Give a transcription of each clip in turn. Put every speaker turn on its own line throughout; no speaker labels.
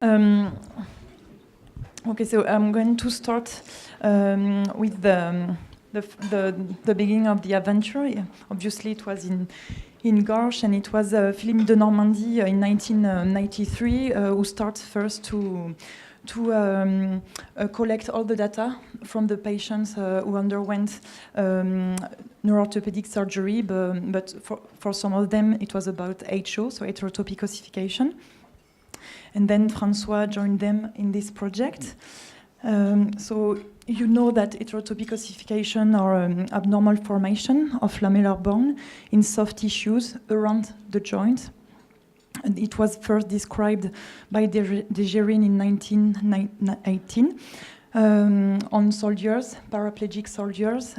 Um, okay, so I'm going to start with the beginning of the adventure. Yeah, obviously, it was in Gorges, and it was Philippe de Normandie in 1993 who started first to collect all the data from the patients who underwent neuroorthopedic surgery, but for some of them it was about HO, so heterotopic ossification. And then François joined them in this project. So you know that heterotopic ossification are abnormal formation of lamellar bone in soft tissues around the joint. And it was first described by Dejerin in 1918 on soldiers, paraplegic soldiers,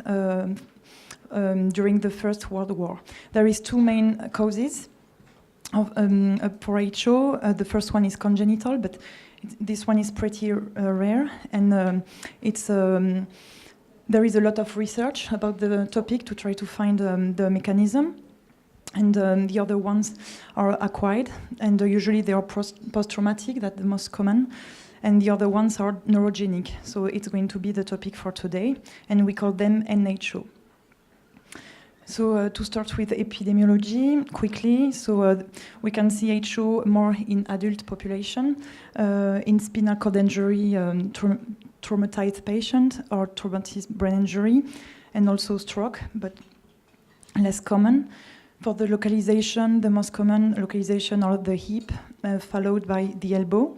during the First World War. There is two main causes for HO. The first one is congenital, but this one is pretty rare, and there is a lot of research about the topic to try to find the mechanism. And the other ones are acquired, and usually they are post-traumatic, that's the most common. And the other ones are neurogenic. So it's going to be the topic for today, and we call them NHO. So to start with epidemiology quickly, so we can see HO more in adult population, in spinal cord injury, traumatized patient, or traumatized brain injury, and also stroke, but less common. For the localization, the most common localization are the hip, followed by the elbow.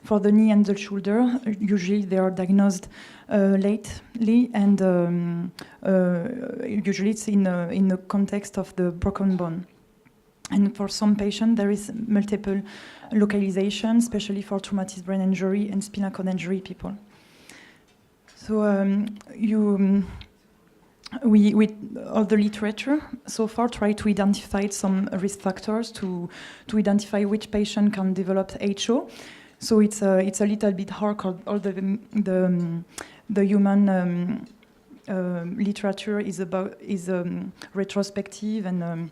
For the knee and the shoulder, usually they are diagnosed lately, and usually it's in the context of the broken bone. And for some patients, there is multiple localization, especially for traumatic brain injury and spinal cord injury people. So we all the literature so far try to identify some risk factors to identify which patient can develop HO. So it's a little bit hard because all the human literature is retrospective, and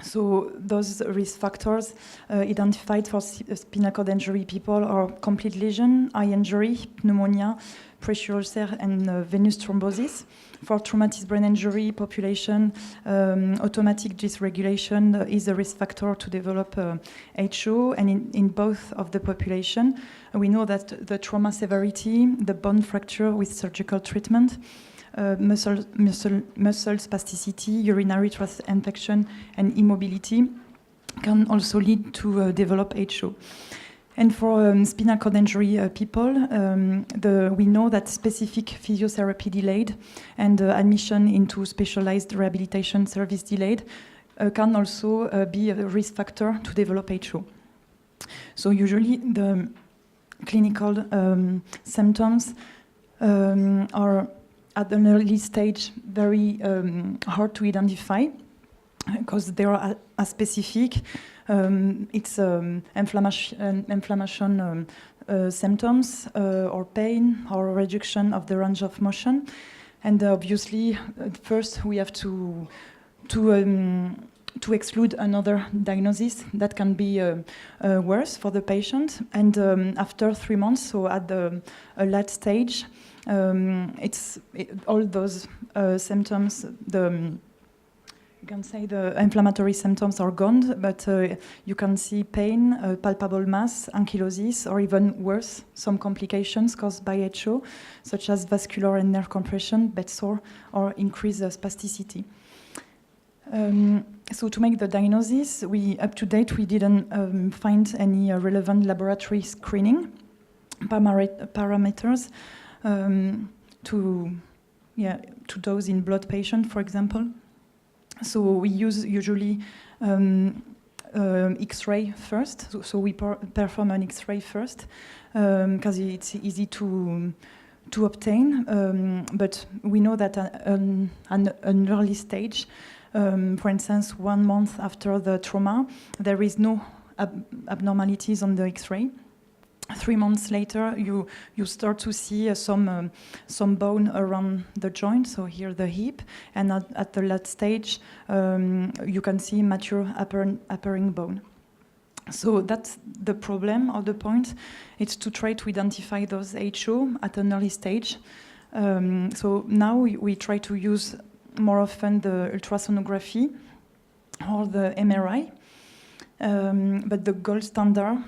so those risk factors identified for spinal cord injury people are complete lesion, eye injury, pneumonia, pressure ulcer, and venous thrombosis. For traumatic brain injury population, automatic dysregulation is a risk factor to develop HO, and in both of the population, we know that the trauma severity, the bone fracture with surgical treatment, muscle spasticity, urinary tract infection, and immobility can also lead to develop HO. And for spinal cord injury people, we know that specific physiotherapy delayed and admission into specialized rehabilitation service delayed can also be a risk factor to develop HO. So usually the clinical symptoms are at an early stage very hard to identify because they are specific. It's inflammation symptoms or pain or reduction of the range of motion. And obviously, first we have to exclude another diagnosis that can be worse for the patient. And after 3 months, so at the late stage, all those symptoms, you can say the inflammatory symptoms are gone, but you can see pain, palpable mass, ankylosis, or even worse, some complications caused by HO, such as vascular and nerve compression, bed sore, or increased spasticity. So to make the diagnosis, up to date, we didn't find any relevant laboratory screening parameters to dose in blood patient, for example. So we use usually X-ray first. So we perform an X-ray first because it's easy to obtain. But we know that an early stage, for instance, 1 month after the trauma, there is no abnormalities on the X-ray. 3 months later, you start to see some bone around the joint, so here the hip, and at the last stage, you can see mature appearing bone. So that's the problem or the point. It's to try to identify those HO at an early stage. So now we try to use more often the ultrasonography or the MRI. But the gold standard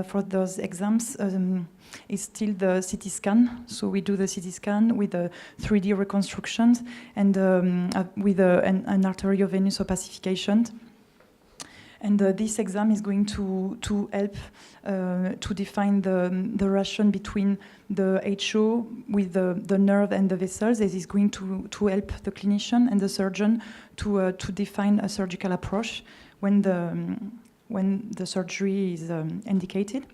for those exams is still the CT scan. So we do the CT scan with the 3D reconstructions and with an arteriovenous opacification. And this exam is going to help to define the relation between the HO with the nerve and the vessels. This is going to help the clinician and the surgeon to define a surgical approach when the surgery is indicated.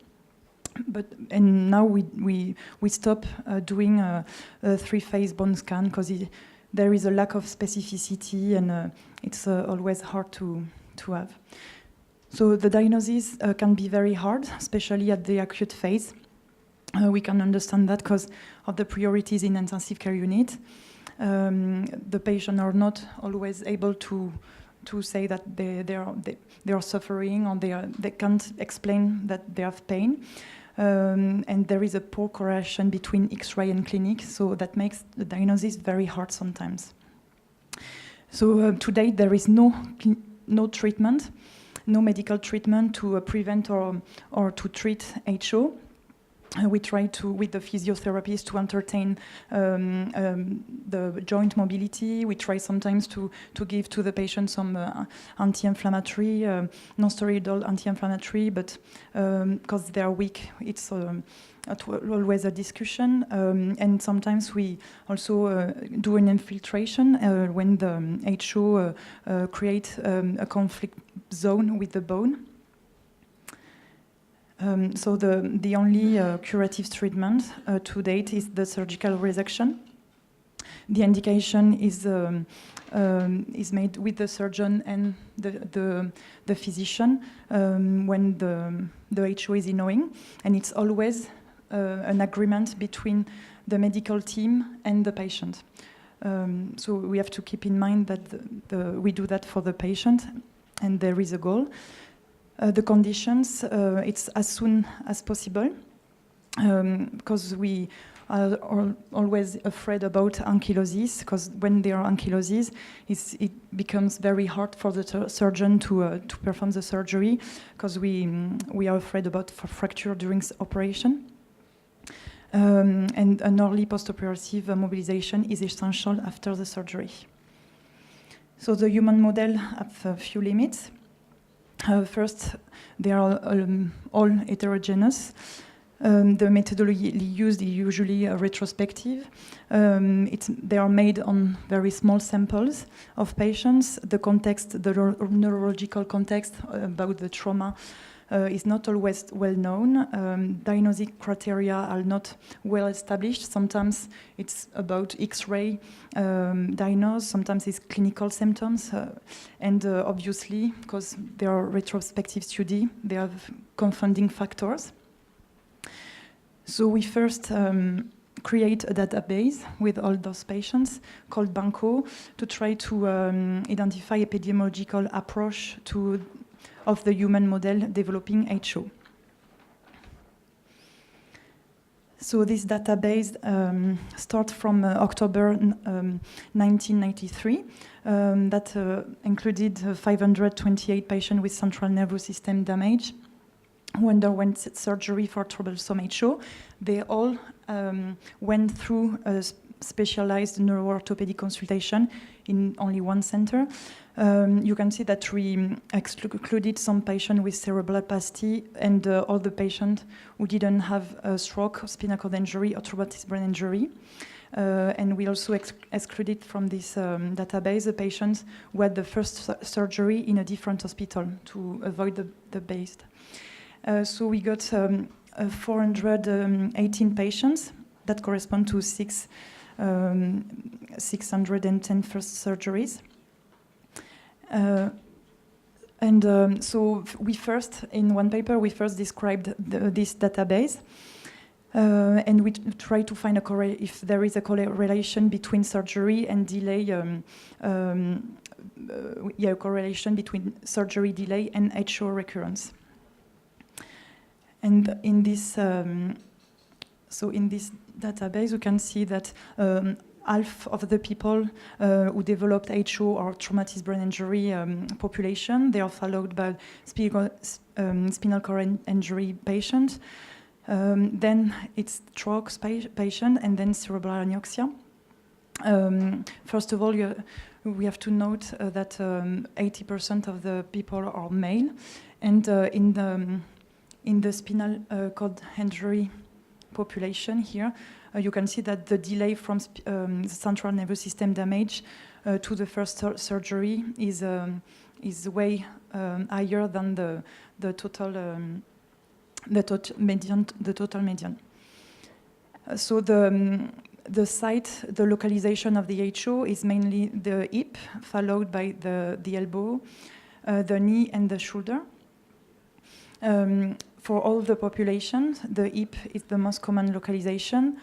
And now we stop doing a 3-phase bone scan because there is a lack of specificity and it's always hard to have. So the diagnosis can be very hard, especially at the acute phase. We can understand that because of the priorities in intensive care unit. The patients are not always able to say that they are suffering or they can't explain that they have pain. And there is a poor correlation between X-ray and clinic, so that makes the diagnosis very hard sometimes. So to date, there is no treatment, no medical treatment to prevent or to treat HO. We try to, with the physiotherapists, to entertain the joint mobility. We try sometimes to give to the patient some anti-inflammatory, non-steroidal anti-inflammatory, but because they are weak, it's always a discussion. And sometimes we also do an infiltration when the HO creates a conflict zone with the bone. So the only curative treatment to date is the surgical resection. The indication is made with the surgeon and the physician when the HO is knowing, and it's always an agreement between the medical team and the patient. So we have to keep in mind that we do that for the patient, and there is a goal. The conditions, it's as soon as possible, because we are always afraid about ankylosis, because when there are ankylosis, it becomes very hard for the surgeon to perform the surgery, because we are afraid about fracture during operation. And an early postoperative mobilization is essential after the surgery. So the human model has a few limits. First, they are all heterogeneous. The methodology used is usually retrospective. They are made on very small samples of patients. The context, the neurological context about the trauma is not always well known. Diagnostic criteria are not well established. Sometimes it's about X-ray diagnosis, sometimes it's clinical symptoms, and obviously, because they are retrospective study, they have confounding factors. So we first create a database with all those patients called Banco to try to identify epidemiological approach of the human model developing HO. So this database starts from October 1993. That included 528 patients with central nervous system damage who underwent surgery for troublesome HO. They all went through a specialized neuroorthopedic consultation in only one center. You can see that we excluded some patients with cerebral palsy and all the patients who didn't have a stroke, spinal cord injury, or traumatic brain injury. And we also excluded from this database the patients who had the first surgery in a different hospital to avoid the base. So we got 418 patients that correspond to 610 first surgeries. So we first, in one paper, we first described this database, and we try to find if there is a correlation between surgery and delay, correlation between surgery delay and HO recurrence. And in this, so in this database, you can see that half of the people who developed HO or traumatic brain injury population, they are followed by spinal cord injury patient. Then it's stroke patient, and then cerebral anoxia. First of all, we have to note that 80% of the people are male, and in the spinal cord injury population here, you can see that the delay from the central nervous system damage to the first surgery is way higher than the total median. So the site, the localization of the HO is mainly the hip, followed by the elbow, the knee, and the shoulder. For all the population, the hip is the most common localization.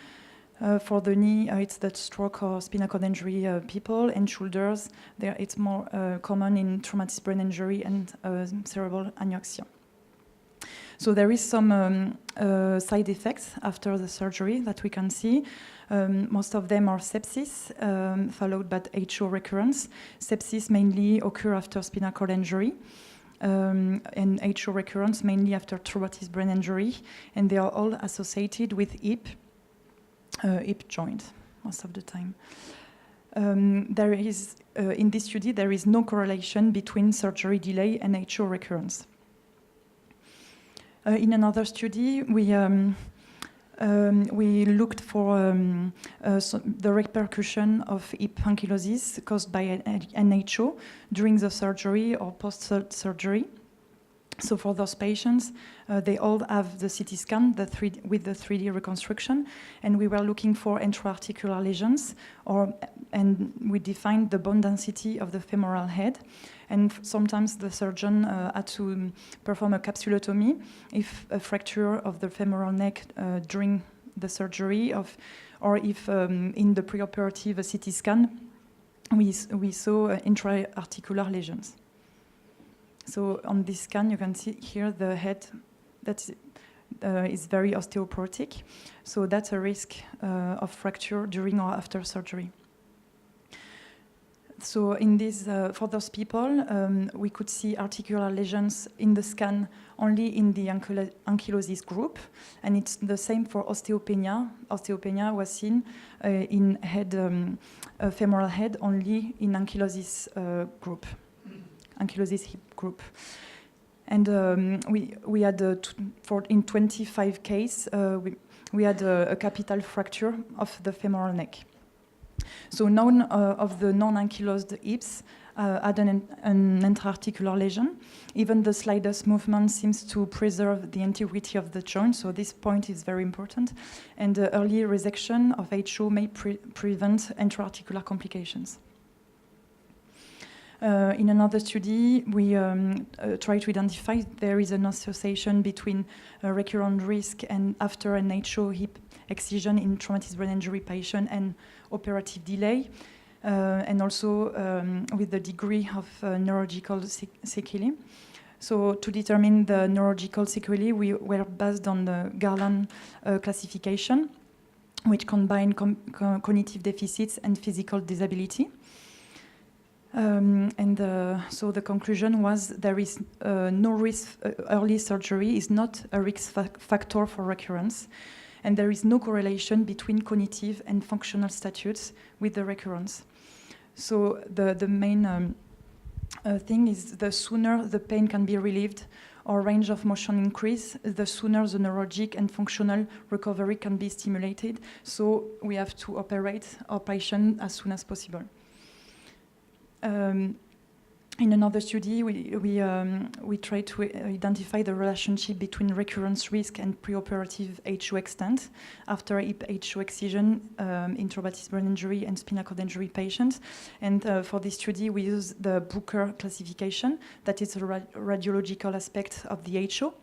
For the knee, it's the stroke or spinal cord injury people, and shoulders, it's more common in traumatic brain injury and cerebral anoxia. So there is some side effects after the surgery that we can see. Most of them are sepsis, followed by HO recurrence. Sepsis mainly occur after spinal cord injury. And HO recurrence mainly after traumatic brain injury, and they are all associated with hip joint most of the time. There is in this study there is no correlation between surgery delay and HO recurrence. In another study, we looked for the repercussion of hip ankylosis caused by an HO during the surgery or post-surgery. So for those patients, they all have the CT scan with the 3D reconstruction, and we were looking for intra-articular lesions, and we defined the bone density of the femoral head. And sometimes the surgeon had to perform a capsulotomy if a fracture of the femoral neck during the surgery, or if in the preoperative CT scan we saw intra-articular lesions. So on this scan, you can see here the head that is very osteoporotic. So that's a risk of fracture during or after surgery. So in this, for those people, we could see articular lesions in the scan only in the ankylosis group, and it's the same for osteopenia. Osteopenia was seen in femoral head only in ankylosis group, ankylosis hip group. And we had, in 25 cases, we had a capital fracture of the femoral neck. So none of the non-ankylosed hips had an intra-articular lesion. Even the slightest movement seems to preserve the integrity of the joint, so this point is very important. And early resection of HO may prevent intra-articular complications. In another study, we try to identify if there is an association between recurrent risk and after an HO hip excision in traumatic brain injury patient and operative delay, and also with the degree of neurological sequelae. So to determine the neurological sequelae, we were based on the Garland classification, which combine cognitive deficits and physical disability. So the conclusion was there is no risk, early surgery is not a risk factor for recurrence, and there is no correlation between cognitive and functional status with the recurrence. So the main thing is the sooner the pain can be relieved or range of motion increase, the sooner the neurologic and functional recovery can be stimulated. So we have to operate our patient as soon as possible. In another study, we tried to identify the relationship between recurrence risk and preoperative HO extent after hip HO excision in traumatic brain injury and spinal cord injury patients. And for this study, we use the Brooker classification, that is a radiological aspect of the HO.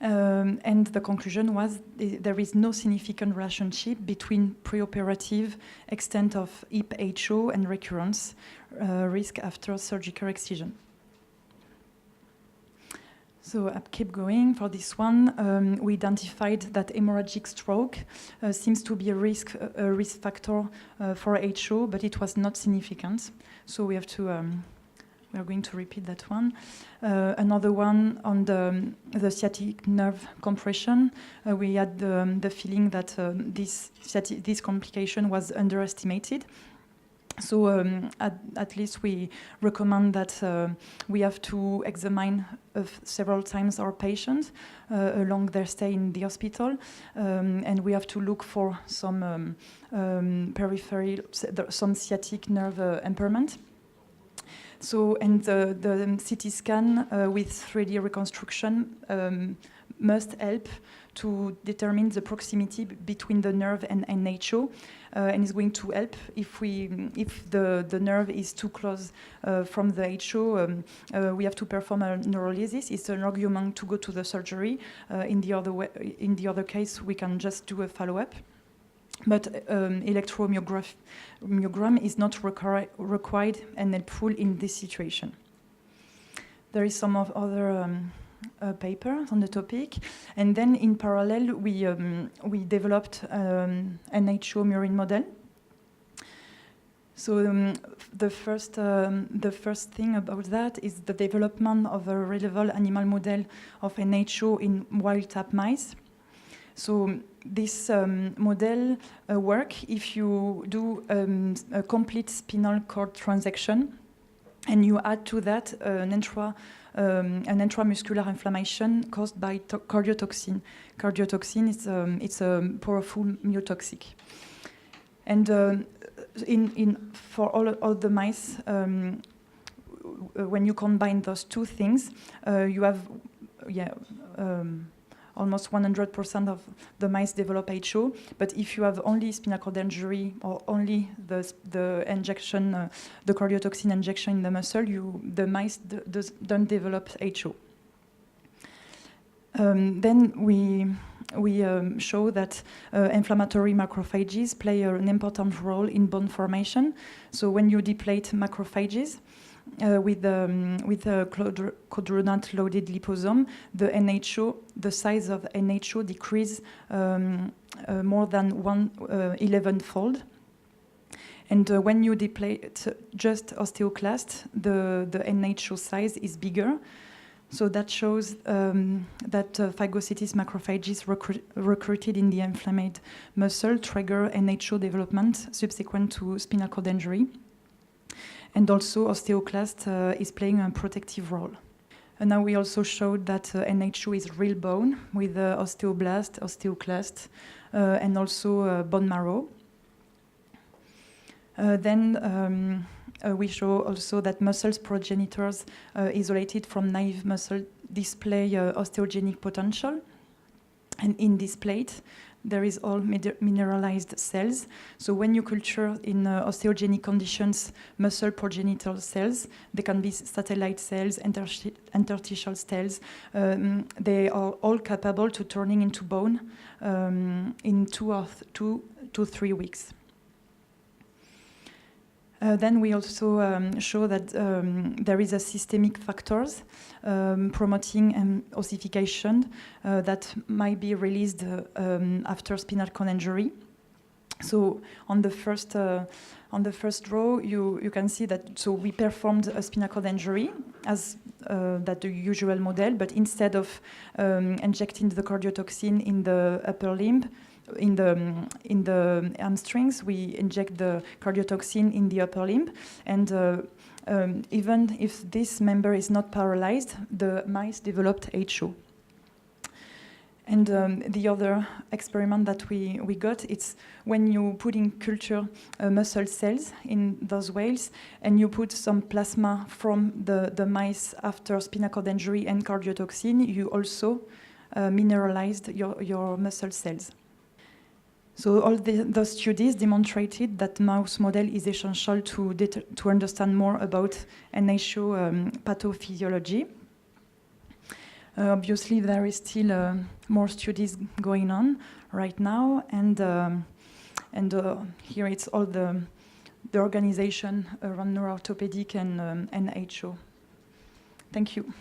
And the conclusion was there is no significant relationship between preoperative extent of hip HO and recurrence risk after surgical excision. So I keep going. For this one, we identified that hemorrhagic stroke seems to be a risk factor for HO, but it was not significant. So we have to. We are going to repeat that one. Another one on the sciatic nerve compression. We had the feeling that this complication was underestimated. So at least we recommend that we have to examine several times our patients along their stay in the hospital, and we have to look for some peripheral, some sciatic nerve impairment. So, and the CT scan with 3D reconstruction must help to determine the proximity between the nerve and NHO, and is going to help if the nerve is too close from the HO. We have to perform a neurolysis. It's an argument to go to the surgery. In the other case, we can just do a follow-up. But electromyogram is not required and helpful in this situation. There is some of other papers on the topic, and then in parallel we developed an HO murine model. So the first thing about that is the development of a reliable animal model of an HO in wild-type mice. So this model works if you do a complete spinal cord transection, and you add to that an intramuscular inflammation caused by cardiotoxin. Cardiotoxin is it's a powerful myotoxic, and for all the mice, when you combine those two things, you have almost 100% of the mice develop HO. But if you have only spinal cord injury or only the injection, the cardiotoxin injection in the muscle, the mice don't develop HO. Then we show that inflammatory macrophages play an important role in bone formation. So when you deplete macrophages, with a clodronate-loaded liposome, the size of NHO decreases more than 11-fold. And when you deplete just osteoclast, the NHO size is bigger. So that shows that phagocytic macrophages recruited in the inflamed muscle trigger NHO development subsequent to spinal cord injury. And also osteoclast is playing a protective role. And now we also showed that NHO is real bone with osteoblast, osteoclast, and also bone marrow. Then we show also that muscles progenitors isolated from naive muscle display osteogenic potential. And in this plate, there is all mineralized cells. So when you culture in osteogenic conditions muscle progenitor cells, they can be satellite cells, interstitial cells. They are all capable to turning into bone in 2 to 3 weeks. Then we also show that there is a systemic factors promoting ossification that might be released after spinal cord injury. So on the first row, you can see that. So we performed a spinal cord injury as that the usual model, but instead of injecting the cardiotoxin in the upper limb, in the hamstrings, we inject the cardiotoxin in the upper limb, and even if this member is not paralyzed, the mice developed HO. And the other experiment that we got, it's when you put in culture muscle cells in those whales, and you put some plasma from the mice after spinal cord injury and cardiotoxin, you also mineralized your muscle cells. So all those studies demonstrated that mouse model is essential to understand more about NHO pathophysiology. Obviously, there is still more studies going on right now, and here it's all the organization around neuroorthopedic and NHO. Thank you.